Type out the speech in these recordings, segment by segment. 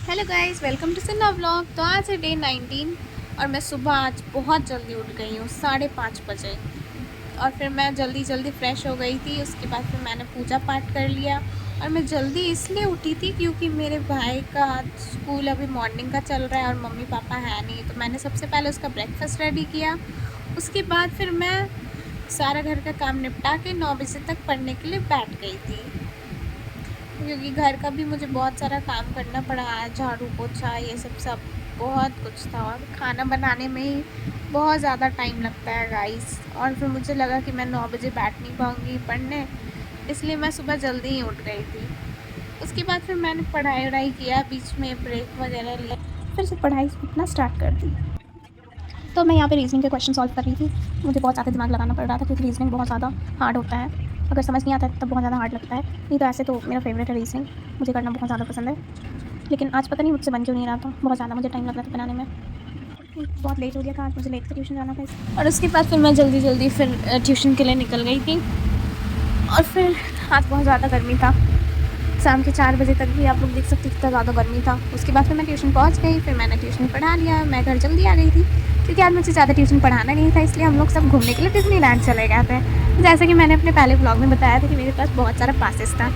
Hello guys, welcome to Sinha vlog. तो आज है डे 19 और मैं सुबह आज बहुत जल्दी उठ गई हूँ, 5:30 बजे। और फिर मैं जल्दी जल्दी फ़्रेश हो गई थी। उसके बाद फिर मैंने पूजा पाठ कर लिया। और मैं जल्दी इसलिए उठी थी क्योंकि मेरे भाई का आज स्कूल अभी मॉर्निंग का चल रहा है और मम्मी पापा है नहीं, तो मैंने सबसे पहले उसका ब्रेकफास्ट रेडी किया। उसके बाद फिर मैं सारा घर का काम निपटा के 9 बजे तक पढ़ने के लिए बैठ गई थी, क्योंकि घर का भी मुझे बहुत सारा काम करना पड़ा है, झाड़ू पोछा ये सब बहुत कुछ था। और खाना बनाने में ही बहुत ज़्यादा टाइम लगता है गाइस। और फिर मुझे लगा कि मैं 9 बजे बैठ नहीं पाऊँगी पढ़ने, इसलिए मैं सुबह जल्दी ही उठ गई थी। उसके बाद फिर मैंने पढ़ाई वढ़ाई किया, बीच में ब्रेक वगैरह लिया, फिर से पढ़ाई अपना स्टार्ट कर दी। तो मैं यहाँ पे रीजनिंग के क्वेश्चन सॉल्व कर रही थी। मुझे बहुत ज़्यादा दिमाग लगाना पड़ रहा था क्योंकि रीजनिंग बहुत ज़्यादा हार्ड होता है। अगर समझ नहीं आता है तब बहुत ज़्यादा हार्ड लगता है, नहीं तो ऐसे तो मेरा फेवरेट है रीजनिंग, मुझे करना बहुत ज़्यादा पसंद है। लेकिन आज पता नहीं मुझसे बन क्यों नहीं रहा था, बहुत ज़्यादा मुझे टाइम लग रहा था बनाने में। बहुत लेट हो गया था, आज मुझे लेट से ट्यूशन जाना था। और उसके बाद फिर मैं जल्दी जल्दी फिर ट्यूशन के लिए निकल गई थी। और फिर आज बहुत ज़्यादा गर्मी था, शाम के 4 बजे तक भी आप लोग देख सकते कितना ज़्यादा गर्मी था। उसके बाद फिर मैं ट्यूशन पहुंच गई, फिर मैंने ट्यूशन पढ़ा लिया। मैं घर जल्दी आ गई थी क्योंकि आज मुझे ज़्यादा ट्यूशन पढ़ाना नहीं था, इसलिए हम लोग सब घूमने के लिए डिज़नीलैंड चले गए थे। जैसे कि मैंने अपने पहले व्लॉग में बताया था कि मेरे पास बहुत सारा पासेस था,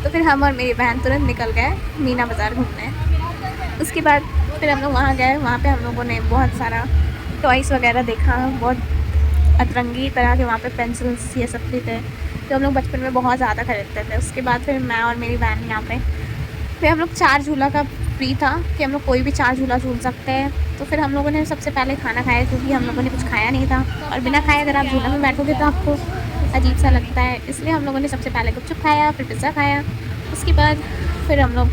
तो फिर हम और मेरी बहन तुरंत निकल गए मीना बाज़ार घूमने। उसके बाद फिर हम लोग वहाँ गए, वहाँ पर हम लोगों ने बहुत सारा टॉयस वगैरह देखा, बहुत अतरंगी तरह के वहाँ पे पेंसिल्स ये सब भी थे जो हम लोग बचपन में बहुत ज़्यादा खरीदते थे। उसके बाद फिर मैं और मेरी बहन यहाँ पे फिर हम लोग 4 झूला का फ्री था कि हम लोग कोई भी 4 झूला झूल सकते हैं। तो फिर हम लोगों ने सबसे पहले खाना खाया क्योंकि हम लोगों ने कुछ खाया नहीं था, और बिना खाए अगर आप झूला में बैठोगे तो आपको अजीब सा लगता है, इसलिए हम लोगों ने सबसे पहले गुपचुप खाया, फिर पिज़्ज़ा खाया। उसके बाद फिर हम लोग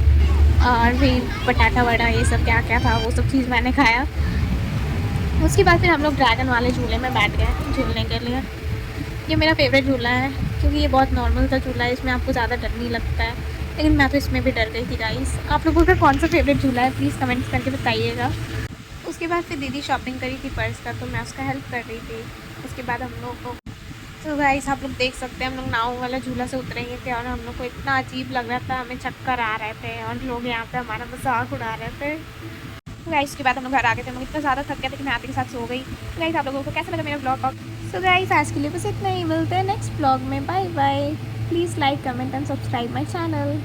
और भी बटाटा वड़ा ये सब क्या क्या था वो सब चीज़ मैंने खाया। उसके बाद फिर हम लोग ड्रैगन वाले झूले में बैठ गए झूलने के लिए। ये मेरा फेवरेट झूला है क्योंकि ये बहुत नॉर्मल सा झूला है, इसमें आपको ज़्यादा डर नहीं लगता है, लेकिन मैं तो इसमें भी डर गई थी गाइस। आप लोगों का कौन सा फेवरेट झूला है प्लीज़ कमेंट्स करके बताइएगा। उसके बाद फिर दीदी शॉपिंग करी थी पर्स का, तो मैं उसका हेल्प कर रही थी। उसके बाद हम लोग को तो गाइस आप लोग देख सकते हैं हम लोग नाव वाला झूला से उतरेंगे थे और हम लोग को इतना अजीब लग रहा था, हमें चक्कर आ रहे थे और लोग यहाँ पे हमारा मजाक उड़ा रहे थे। गाइस के बाद हम लोग घर आ गए थे, हम लोग इतना ज़्यादा थक गए थे कि मैं आते के साथ सो गई। गाइस आप लोगों को कैसा लगा मेरा ब्लॉग? सो गाइस आज के लिए बस इतना ही, मिलते हैं नेक्स्ट ब्लॉग में। Bye bye. Please like comment and subscribe my channel.